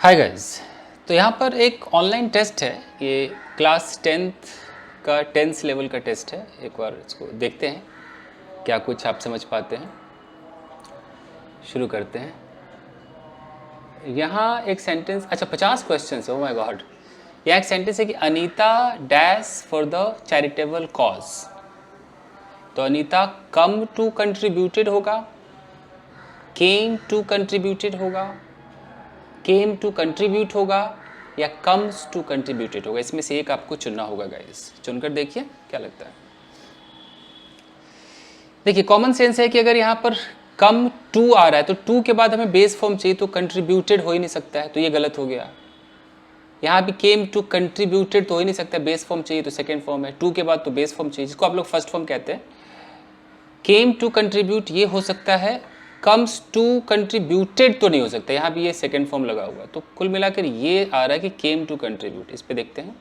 Hi guys. तो यहाँ पर एक ऑनलाइन टेस्ट है, ये क्लास 10th का 10th लेवल का टेस्ट है। एक बार इसको देखते हैं क्या कुछ आप समझ पाते हैं। शुरू करते हैं। यहाँ एक सेंटेंस, अच्छा 50 क्वेश्चन है। Oh my God. यहाँ एक सेंटेंस है कि Anita dash for the charitable cause. तो अनीता कम टू कंट्रीब्यूटेड होगा, केम टू कंट्रीब्यूटेड होगा, केम टू कंट्रीब्यूट होगा या कम्स टू कंट्रीब्यूटेड होगा। इसमें से एक आपको चुनना होगा गाइस। चुनकर देखिए क्या लगता है। देखिए कॉमन सेंस है कि अगर यहाँ पर कम टू आ रहा है तो टू के बाद हमें बेस फॉर्म चाहिए, तो कंट्रीब्यूटेड हो ही नहीं सकता है, तो ये गलत हो गया। यहाँ भी केम टू कंट्रीब्यूटेड तो हो ही नहीं सकता, बेस फॉर्म चाहिए तो सेकेंड फॉर्म है। टू के बाद तो बेस फॉर्म चाहिए, जिसको आप लोग फर्स्ट फॉर्म कहते हैं। केम टू कंट्रीब्यूट ये हो सकता है, कम्स टू कंट्रीब्यूटेड तो नहीं हो सकता। यहाँ भी ये सेकेंड फॉर्म लगा हुआ है, तो कुल मिलाकर ये आ रहा है कि केम टू कंट्रीब्यूट। इस पे देखते हैं।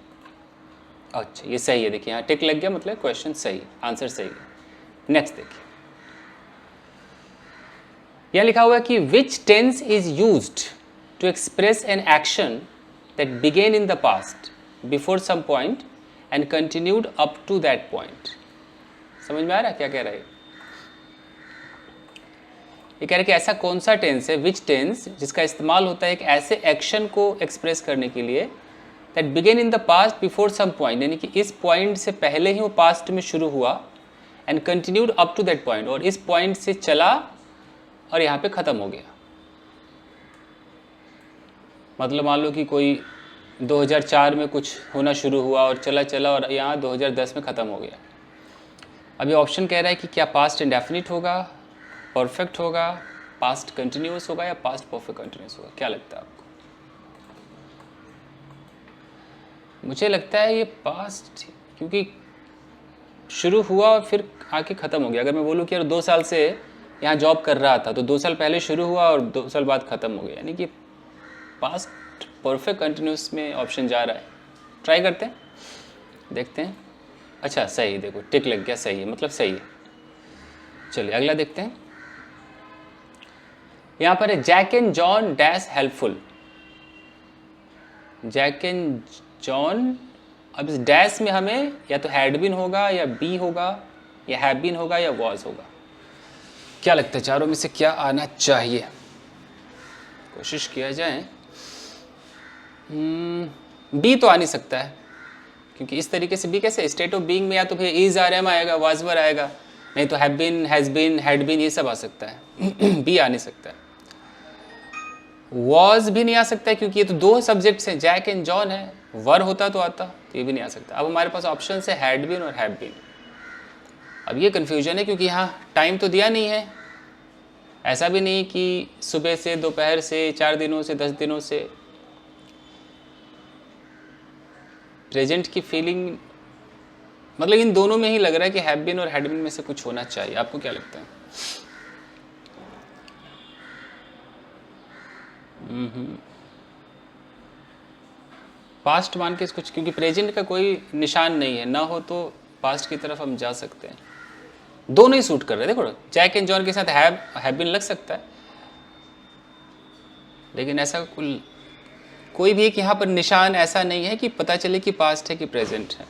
अच्छा ये सही है, देखिए यहाँ टिक लग गया, मतलब क्वेश्चन सही, आंसर सही है। नेक्स्ट देखिए, यहाँ लिखा हुआ है कि which tense is used to express an action that began in the past before some point and continued up to that point. समझ में आ रहा है क्या कह रहा है? ये कह रहे कि ऐसा कौन सा टेंस है, विच टेंस, जिसका इस्तेमाल होता है एक ऐसे एक्शन को एक्सप्रेस करने के लिए that began in the past before some point, यानी कि इस पॉइंट से पहले ही वो पास्ट में शुरू हुआ, and continued up to that point, और इस पॉइंट से चला और यहाँ पे ख़त्म हो गया। मतलब मान लो कि कोई 2004 में कुछ होना शुरू हुआ और चला चला और यहाँ 2010 में ख़त्म हो गया। अभी ऑप्शन कह रहा है कि क्या पास्ट इंडेफिनिट होगा, परफेक्ट होगा, पास्ट कंटिन्यूअस होगा या पास्ट परफेक्ट कंटिन्यूअस होगा। क्या लगता है आपको? मुझे लगता है ये पास्ट, क्योंकि शुरू हुआ और फिर आके ख़त्म हो गया। अगर मैं बोलूँ कि यार 2 साल से यहाँ जॉब कर रहा था, तो 2 साल पहले शुरू हुआ और 2 साल बाद ख़त्म हो गया, यानी कि पास्ट परफेक्ट कंटिन्यूअस में ऑप्शन जा रहा है। ट्राई करते हैं, देखते हैं। अच्छा सही, देखो टिक लग गया, सही है, मतलब सही है। चलिए अगला देखते हैं। यहाँ पर है Jack and John dash helpful. Jack and John, अब इस डैश में हमें या तो हैड बीन होगा या बी होगा या हैव बीन होगा या वॉज होगा। क्या लगता है चारों में से क्या आना चाहिए? कोशिश किया जाए। बी तो आ नहीं सकता है, क्योंकि इस तरीके से बी कैसे, स्टेट ऑफ बीइंग में या तो फिर इज आर एम आएगा, वाज वर आएगा, नहीं तो have been, has been, had been, ये सब आ सकता है। बी आ नहीं सकता है। वॉज भी नहीं आ सकता है, क्योंकि ये तो 2 सब्जेक्ट्स हैं, जैक एंड जॉन है। वर होता तो आता, तो ये भी नहीं आ सकता। अब हमारे पास ऑप्शन है हैड बीन और हैव बीन। अब ये कन्फ्यूजन है, क्योंकि यहाँ टाइम तो दिया नहीं है। ऐसा भी नहीं कि सुबह से, दोपहर से, 4 दिनों से, 10 दिनों से। प्रेजेंट की फीलिंग, मतलब इन दोनों में ही लग रहा है कि हैव बीन और हैड बीन में से कुछ होना चाहिए। आपको क्या लगता है? पास्ट मान के कुछ, क्योंकि प्रेजेंट का कोई निशान नहीं है, ना हो तो पास्ट की तरफ हम जा सकते हैं। दोनों ही सूट कर रहे हैं। देखो जैक एंड जॉन के साथ हैव बीन लग सकता है, लेकिन ऐसा कोई भी एक यहाँ पर निशान ऐसा नहीं है कि पता चले कि पास्ट है कि प्रेजेंट है।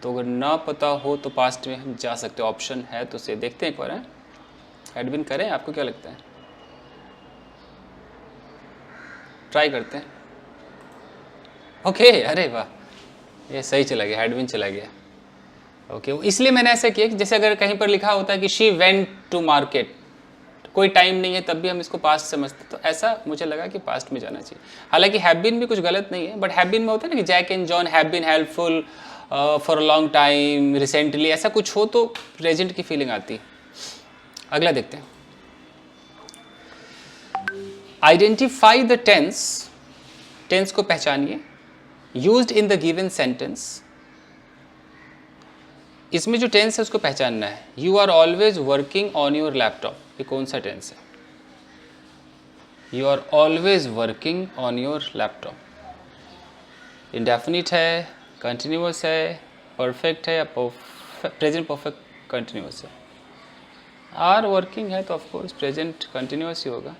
तो अगर ना पता हो तो पास्ट में हम जा सकते हैं, ऑप्शन है तो से देखते हैं एक बार। हैड बीन करें, आपको क्या लगता है? ट्राई करते हैं। ओके, अरे वाह, ये सही चला गया, हैड बीन चला गया। ओके, इसलिए मैंने ऐसा किया कि जैसे अगर कहीं पर लिखा होता है कि शी वेंट टू मार्केट, कोई टाइम नहीं है, तब भी हम इसको पास्ट समझते, तो ऐसा मुझे लगा कि पास्ट में जाना चाहिए। हालांकि हैव बीन भी कुछ गलत नहीं है, बट हैव बीन में होता है ना कि Jack and John have been helpful for a long time, recently, ऐसा कुछ हो तो प्रेजेंट की फीलिंग आती है। अगला देखते हैं। आइडेंटिफाई द टेंस, टेंस को पहचानिए, used in the given sentence. इसमें जो टेंस है उसको पहचानना है। You are always working on your laptop, ये कौन सा टेंस है? You are always working on your laptop indefinite है, कंटिन्यूअस है, परफेक्ट है या प्रेजेंट परफेक्ट कंटिन्यूअस है? आर वर्किंग है तो ऑफकोर्स प्रेजेंट कंटिन्यूअस ही होगा।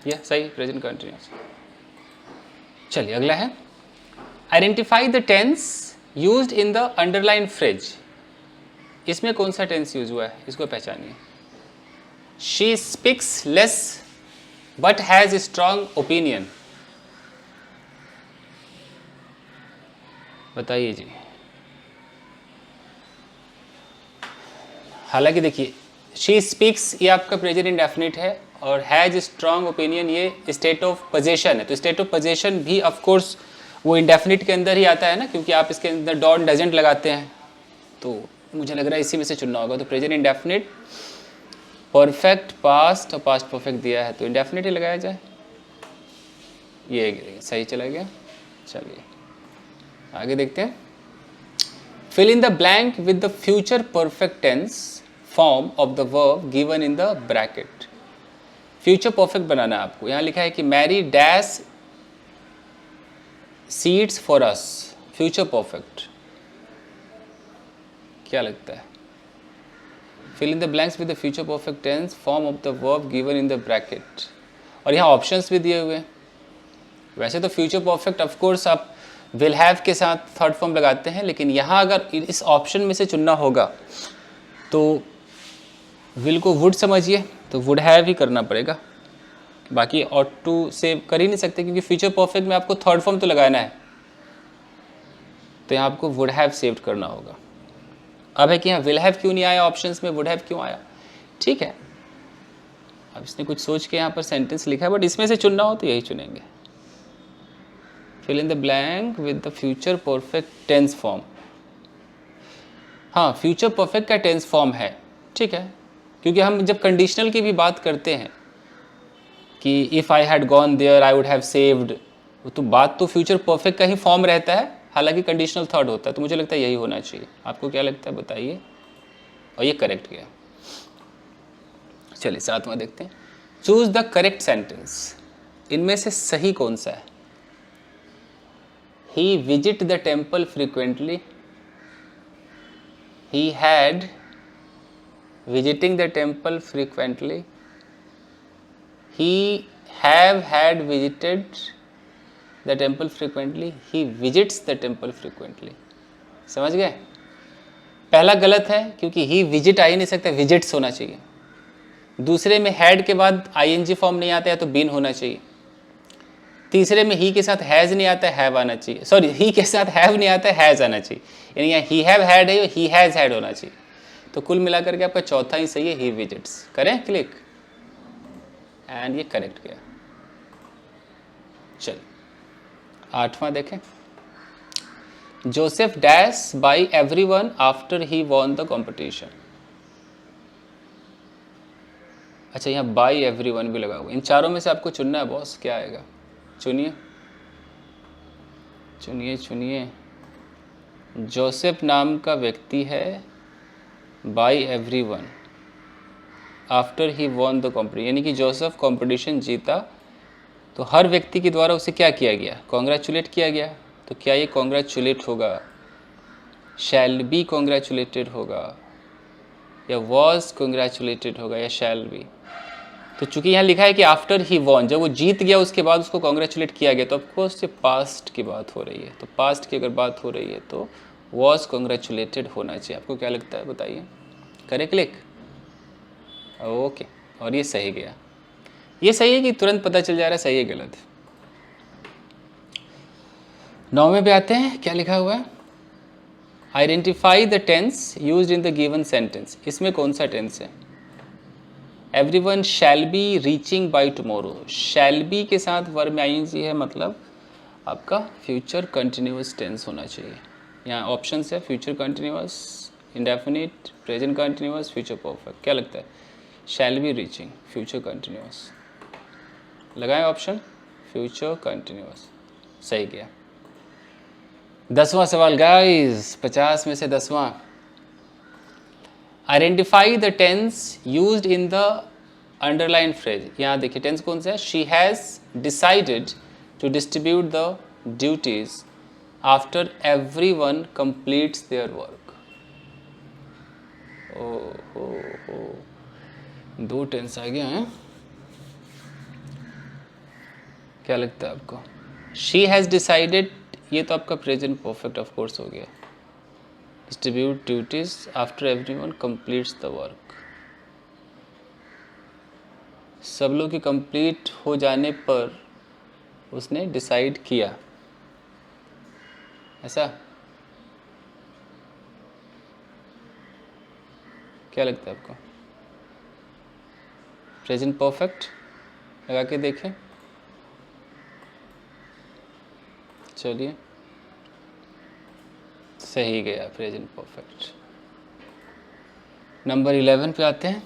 ये सही, प्रेजेंट कंटिन्यूस। चलिए अगला है, identify the tense used in the underline phrase. इसमें कौन सा टेंस यूज हुआ है, इसको पहचानिए। She speaks less but has strong opinion, बताइए जी। हालांकि देखिए, शी स्पीक्स ये आपका प्रेजेंट इंडेफिनिट है और हैज स्ट्रॉन्ग ओपिनियन ये स्टेट ऑफ पोजेशन है। तो स्टेट ऑफ पोजेशन भी ऑफ कोर्स वो इंडेफिनिट के अंदर ही आता है ना, क्योंकि आप इसके अंदर डॉट डजेंट लगाते हैं। तो मुझे लग रहा है इसी में से चुनना होगा। तो प्रेजेंट इंडेफिनिट, परफेक्ट, पास्ट और पास्ट परफेक्ट दिया है तो इंडेफिनिट ही लगाया जाए। ये सही चला गया। चलिए आगे देखते हैं। Fill in the blank with the future perfect tense form of the verb given in the bracket. Future perfect बनाना है आपको। यहाँ लिखा है कि Mary dash seeds for us, future perfect. क्या लगता है? Fill in the blanks with the future perfect tense form of the verb given in the bracket. और यहाँ ऑप्शंस भी दिए हुए हैं। वैसे तो फ्यूचर परफेक्ट ऑफ कोर्स आप विल हैव के साथ थर्ड फॉर्म लगाते हैं, लेकिन यहाँ अगर इस ऑप्शन में से चुनना होगा तो विल को वुड समझिए, तो वुड हैव ही करना पड़ेगा। बाकी ऑट टू सेव कर ही नहीं सकते, क्योंकि फ्यूचर परफेक्ट में आपको थर्ड फॉर्म तो लगाना है। तो यहाँ आपको वुड हैव सेव करना होगा। अब है कि यहाँ विल हैव क्यों नहीं आया ऑप्शंस में, वुड हैव क्यों आया? ठीक है, अब इसने कुछ सोच के यहाँ पर सेंटेंस लिखा है, बट इसमें से चुनना हो तो यही चुनेंगे। Fill in the blank with the future perfect tense form. हाँ, फ्यूचर परफेक्ट का टेंस फॉर्म है, ठीक है, क्योंकि हम जब कंडीशनल की भी बात करते हैं कि if I had gone there I would have saved, तो बात तो फ्यूचर परफेक्ट का ही फॉर्म रहता है, हालांकि कंडीशनल थर्ड होता है। तो मुझे लगता है यही होना चाहिए। आपको क्या लगता है बताइए? और ये करेक्ट गया। चलिए सातवां देखते हैं। Choose the correct sentence. इनमें से सही कौन सा है? He visited the temple frequently. He had visiting the temple frequently. He have had visited the temple frequently. He visits the temple frequently. समझ गए? पहला गलत है क्योंकि he visit आ ही नहीं सकता, visits होना चाहिए। दूसरे में had के बाद ing फॉर्म नहीं आता है तो been होना चाहिए। तीसरे में ही के साथ हैज़ नहीं आता है, हैव आना चाहिए। सॉरी, ही के साथ हैव नहीं आता है, हैज़ आना चाहिए। यानी यहाँ ही हैव हैड है, ही हैज़ हैड होना चाहिए। तो कुल मिलाकर के आपका चौथा ही सही है, ही विजिट्स। करें क्लिक, एंड ये करेक्ट गया। चलिए आठवां देखें। Joseph dash by everyone after he won the competition. अच्छा, यहाँ बाई एवरीवन भी लगा हुआ। इन चारों में से आपको चुनना है बॉस, क्या आएगा? चुनिए चुनिए चुनिए। जोसेफ नाम का व्यक्ति है, by everyone after he won the competition, यानी कि जोसेफ कंपटीशन जीता तो हर व्यक्ति के द्वारा उसे क्या किया गया? कॉन्ग्रेचुलेट किया गया। तो क्या ये कॉन्ग्रेचुलेट होगा, शैल बी कॉन्ग्रेचुलेटेड होगा, या वॉज कॉन्ग्रेचुलेटेड होगा, या शैल बी? तो चूंकि यहाँ लिखा है कि आफ्टर ही वॉन, जब वो जीत गया उसके बाद उसको कॉन्ग्रेचुलेट किया गया, तो ऑफकोर्स ये पास्ट की बात हो रही है। तो पास्ट की अगर बात हो रही है तो वॉज कॉन्ग्रेचुलेटेड होना चाहिए। आपको क्या लगता है बताइए? करें क्लिक, ओके। और ये सही गया। ये सही है कि तुरंत पता चल जा रहा है सही है गलत। 9वें पे आते हैं, क्या लिखा हुआ है? Identify the tense used in the given sentence. इसमें कौन सा टेंस है? Everyone shall be reaching by tomorrow. Shall be के साथ वर्ब में आईएनजी है, मतलब आपका फ्यूचर कंटिन्यूअस टेंस होना चाहिए। यहाँ ऑप्शन है future continuous, indefinite, present continuous, future perfect. क्या लगता है? Shall be reaching, future continuous. लगाएं ऑप्शन फ्यूचर कंटिन्यूअस, सही गया। 10वां सवाल गाइस, 50 में से 10वां। Identify the tense used in the underline phrase. यहाँ देखिए टेंस कौन सा है? She has decided to distribute the duties after everyone completes their work. ओ 2 टेंस आ गया है। क्या लगता है आपको? शी हैज़ डिसाइडेड, ये तो आपका प्रेजेंट परफेक्ट ऑफ कोर्स हो गया। Distribute duties after everyone completes the work, सब लोग की कंप्लीट हो जाने पर उसने डिसाइड किया, ऐसा क्या लगता है आपको? प्रेजेंट परफेक्ट लगा के देखें। चलिए सही गया, प्रेजेंट परफेक्ट। नंबर 11 पे आते हैं।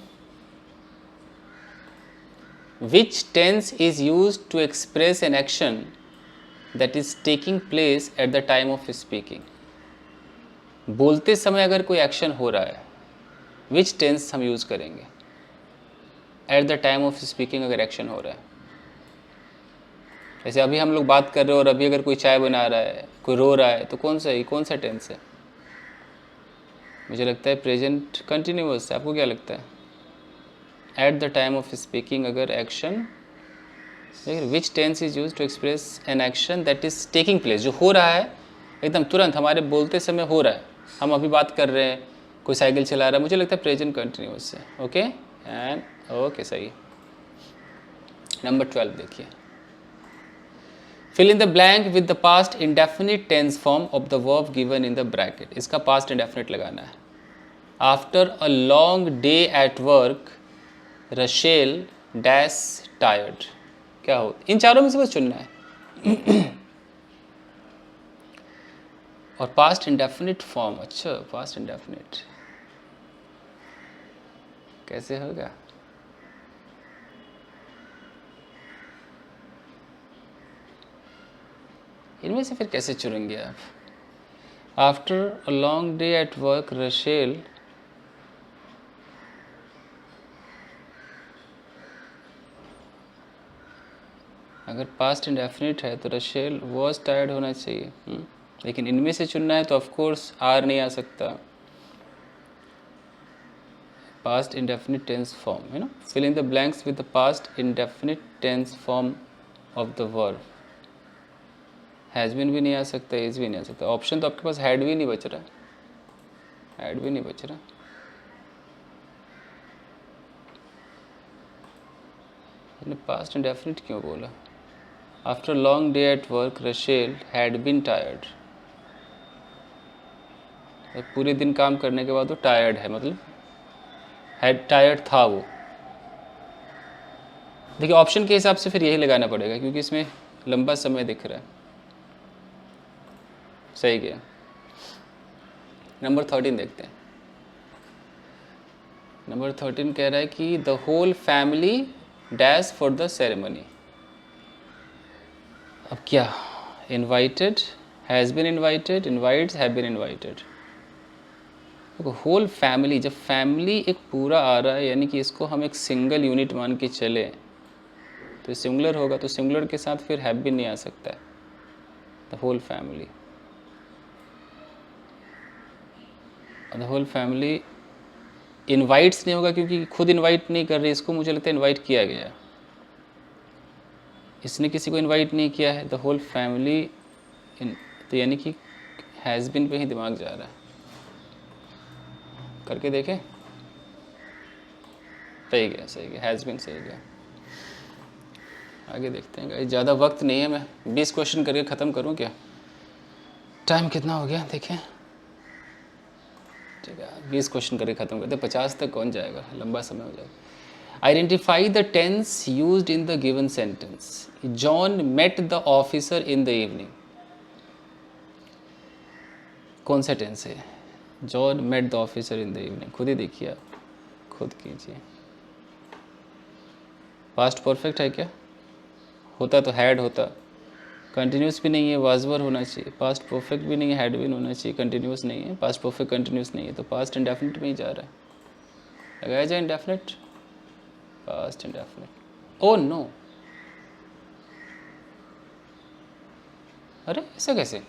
Which tense is use to express an action that is taking place at the time of speaking. बोलते समय अगर कोई एक्शन हो रहा है, विच टेंस हम यूज करेंगे? At the time of speaking अगर एक्शन हो रहा है, जैसे अभी हम लोग बात कर रहे हो और अभी अगर कोई चाय बना रहा है, कोई रो रहा है, तो कौन सा टेंस है? मुझे लगता है प्रेजेंट कंटिन्यूअस है। आपको क्या लगता है? At the time of speaking अगर action, which tense is use to express an action that is taking place, जो हो रहा है एकदम तुरंत हमारे बोलते समय हो रहा है, हम अभी बात कर रहे हैं, कोई साइकिल चला रहा है, मुझे लगता है प्रेजेंट कंटिन्यूअस है। ओके एंड ओके, सही। नंबर 12 देखिए। Fill in the blank with the past indefinite tense form of the verb given in the bracket. इसका पास्ट इंडेफिनिट लगाना है। After a long day at work Rachel dash tired, क्या हो? इन चारों में से बस चुनना है। और पास्ट इंडेफिनिट फॉर्म, अच्छा पास्ट इंडेफिनिट कैसे होगा? इनमें से फिर कैसे चुनेंगे आप? After a long day at work Rachel अगर पास्ट इंडेफिनिट है तो रशेल वॉज टायर्ड होना चाहिए। लेकिन इनमें से चुनना है तो ऑफ कोर्स आर नहीं आ सकता। पास्ट इंडेफिनिट टेंस फॉर्म है ना, fill in the blanks with the past indefinite tense form of the verb. Has been भी नहीं आ सकता, इज भी नहीं आ सकता। ऑप्शन तो आपके पास हैड भी नहीं बच रहा, हैड भी नहीं बच रहा। पास्ट इंडेफिनिट क्यों बोला? After long day at work Rachel had been tired, पूरे दिन काम करने के बाद वो टायर्ड है, मतलब हैड टायर्ड था वो। देखिए ऑप्शन के हिसाब से फिर यही लगाना पड़ेगा क्योंकि इसमें लंबा समय दिख रहा है। सही गया। नंबर 13 देखते हैं। नंबर 13 कह रहा है कि the whole family dash for the ceremony. अब क्या? Invited, has been invited, invites, have been invited. देखो होल फैमिली, जब फैमिली एक पूरा आ रहा है यानी कि इसको हम एक सिंगल यूनिट मान के चले तो सिंगुलर होगा, तो सिंगुलर के साथ फिर हैव बीन नहीं आ सकता है। The whole family, the whole family invites नहीं होगा क्योंकि खुद इनवाइट नहीं कर रही इसको, मुझे लगता है इनवाइट किया गया, इसने किसी को इनवाइट नहीं किया है। द होल फैमिली तो यानी कि हैज़ बीन पे ही दिमाग जा रहा है। करके देखें, सही गया, सही गया, हैज़ बीन सही गया। आगे देखते हैं गाइस, ज़्यादा वक्त नहीं है, मैं 20 क्वेश्चन करके ख़त्म करूं क्या? टाइम कितना हो गया देखें, ठीक है 20 क्वेश्चन करके ख़त्म करते, 50 तक कौन जाएगा, लंबा समय हो जाएगा। Identify the tense used in the given sentence. John met the officer in the evening, कौन सा टेंस है? John met the officer in the evening, खुद ही देखिए आप, खुद कीजिए। पास्ट परफेक्ट है क्या? होता तो हैड होता, कंटिन्यूस भी नहीं है, वाजवर होना चाहिए। पास्ट परफेक्ट भी नहीं है, हैड भी होना चाहिए, कंटिन्यूस नहीं है, पास्ट परफेक्ट कंटिन्यूस नहीं है, तो पास्ट इंडेफिनिट में ही जा रहा है। लगाया जाए indefinite, past indefinite. Oh no, अरे ऐसा कैसे,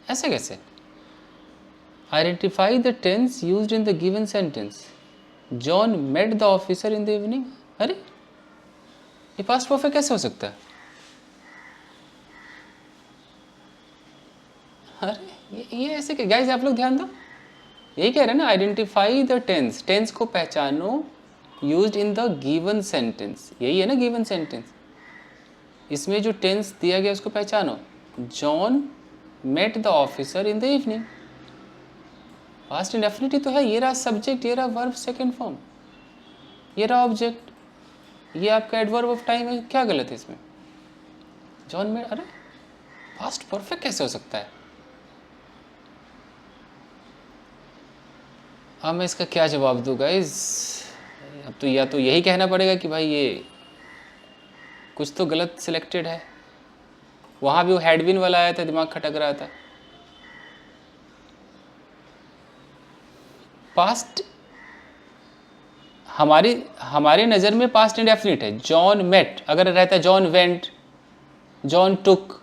ऐसे कैसे? Identify the tense used in the given sentence. John met the officer in the evening, अरे ये पास्ट परफेक्ट कैसे हो सकता है? अरे ये ऐसे क्या गाइस, आप लोग ध्यान दो, यही कह रहे हैं ना, आइडेंटिफाई द टेंस, टेंस को पहचानो used in the given sentence, यही है ना गिवन सेंटेंस। इसमें जो टेंस दिया गया उसको पहचानो। John met the officer in the evening, past indefinite तो है, ये रहा सब्जेक्ट, ये रहा वर्ब सेकंड फॉर्म, ये रहा ऑब्जेक्ट, ये आपका एडवर्ब ऑफ टाइम है, क्या गलत है इसमें? जॉन मेट, अरे पास्ट परफेक्ट कैसे हो सकता है? हाँ, मैं इसका क्या जवाब दूँ गाइस? अब तो या तो यही कहना पड़ेगा कि भाई ये कुछ तो गलत सिलेक्टेड है। वहाँ भी वो हैडविन वाला आया था, दिमाग खटक रहा था। पास्ट हमारी नज़र में पास्ट इंडेफिनिट है। जॉन मेट अगर रहता है जॉन वेंट, जॉन टुक,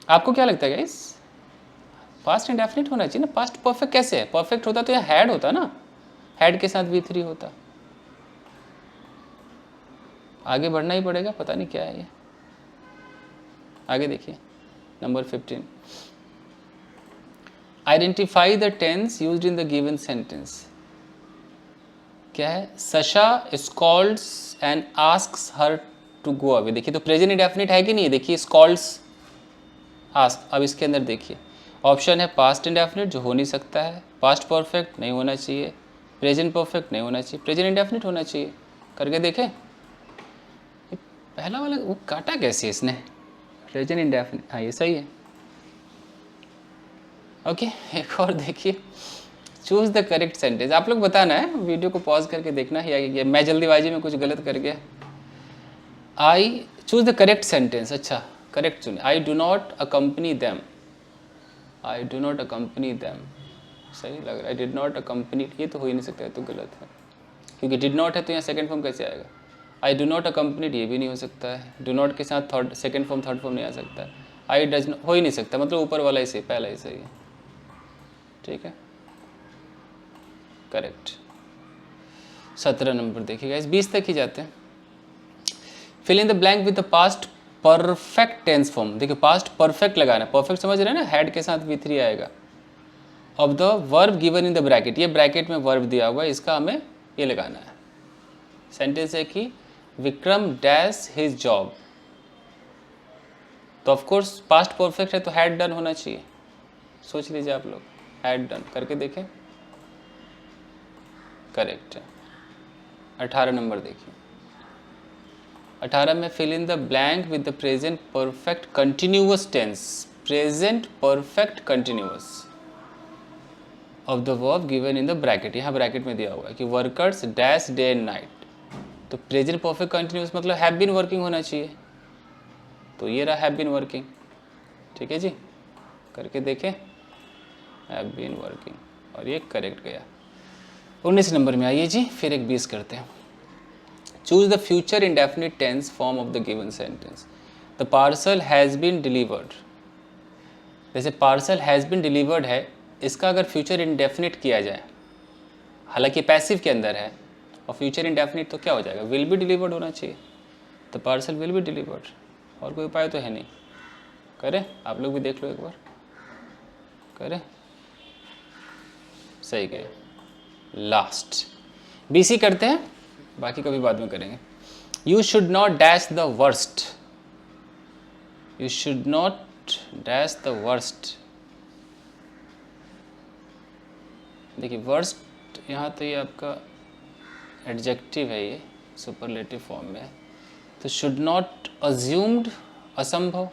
आपको क्या लगता है गाइस? पास्ट इंडेफिनिट होना चाहिए ना। पास्ट परफेक्ट कैसे है? परफेक्ट होता तो यहाँ हैड होता ना, हैड के साथ V3 होता। आगे बढ़ना ही पड़ेगा, पता नहीं क्या है ये। आगे देखिए number 15, identify the tense used in the given sentence. क्या है? Sasha scolds and asks her to go away. देखिए तो प्रेजेंट इंडेफिनिट है कि नहीं? देखिए स्कॉल्ड्स, आस्क। अब इसके अंदर देखिए ऑप्शन है पास्ट इंडेफिनिट जो हो नहीं सकता है, पास्ट परफेक्ट नहीं होना चाहिए, प्रेजेंट परफेक्ट नहीं होना चाहिए, प्रेजेंट इंडेफिनिट होना चाहिए। करके देखें, पहला वाला वो काटा कैसे इसने? प्रेजेंट इंडेफिनिट, हाँ ये सही है। ओके, एक और देखिए, चूज द करेक्ट सेंटेंस। आप लोग बताना है, वीडियो को पॉज करके देखना है या मैं जल्दीबाजी में कुछ गलत कर गया। I choose the correct sentence. अच्छा करेक्ट चुने। I do not accompany them, I do not accompany them, सही लग रहा है। डिड नॉट अकम्पनी, ये तो हो ही नहीं सकता है, तो गलत है, क्योंकि डिड नॉट है तो यहाँ सेकंड फॉर्म कैसे आएगा? आई डू नॉट अकम्पनीड, ये भी नहीं हो सकता है। डू नॉट के साथ third second form third form नहीं आ सकता है। आई डज हो ही नहीं सकता, मतलब ऊपर वाला ही सही, पहला ही सही है। ठीक है, करेक्ट। 17 नंबर देखिएगा, इस 20 तक ही जाते हैं। Fill in the blank with the past perfect tense form. देखिए पास्ट परफेक्ट लगाना, परफेक्ट समझ रहे हैं ना, हैड के साथ V3 आएगा। Of the verb given in the bracket, ये ब्रैकेट में वर्ब दिया हुआ है, इसका हमें ये लगाना है। सेंटेंस है कि विक्रम डैश हिज जॉब, तो ऑफ कोर्स पास्ट परफेक्ट है तो हैड डन होना चाहिए। सोच लीजिए आप लोग, हैड डन करके देखें, करेक्ट है। 18 नंबर देखिए, 18 में fill in the blank with the present perfect continuous tense, present perfect continuous of the verb given in the bracket. यहाँ ब्रैकेट में दिया हुआ है कि workers dash day and night, तो प्रेजेंट परफेक्ट कंटिन्यूअस मतलब हैव बीन वर्किंग होना चाहिए, तो ये रहा हैव बीन वर्किंग। ठीक है जी, करके देखें, हैव बीन वर्किंग, और ये करेक्ट गया। 19 नंबर में आइए जी, फिर एक 20 करते हैं। Choose the future indefinite tense form of the given sentence. The parcel has been delivered, जैसे पार्सल हैज़ बीन डिलीवर्ड है, इसका अगर फ्यूचर इंडेफिनिट किया जाए, हालांकि पैसिव के अंदर है, और फ्यूचर इंडेफिनिट तो क्या हो जाएगा? विल बी डिलीवर्ड होना चाहिए, तो पार्सल विल बी डिलीवर्ड। और कोई उपाय तो है नहीं। करें, आप लोग भी देख लो एक बार, करें, सही गए। लास्ट BC करते हैं, बाकी कभी बाद में करेंगे। You should not dash the worst, you should not dash the worst. देखिए वर्स्ट यहाँ तो ये आपका एडजेक्टिव है, ये सुपरलेटिव फॉर्म में है, तो शुड नॉट अज्यूम्ड, असंभव।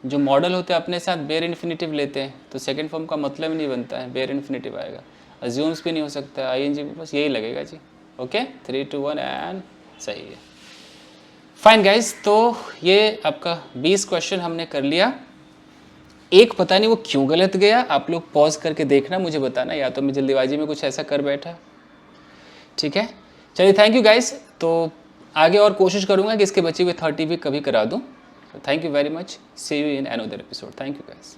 जो मॉडल होते हैं अपने साथ बेयर इन्फिनिटिव लेते हैं, तो सेकंड फॉर्म का मतलब ही नहीं बनता है, बेयर इन्फिनिटिव आएगा। अज्यूम्स भी नहीं हो सकता है, ING बस यही लगेगा जी। ओके, 3, 2, 1 एंड सही है। फाइन गाइज, तो ये आपका 20 क्वेश्चन हमने कर लिया। एक पता नहीं वो क्यों गलत गया, आप लोग पॉज करके देखना, मुझे बताना, या तो मैं जल्दीबाजी में कुछ ऐसा कर बैठा। ठीक है, चलिए थैंक यू गाइज। तो आगे और कोशिश करूँगा कि इसके बचे हुए 30 भी कभी करा दूँ। Thank you very much, see you in another episode. Thank you guys.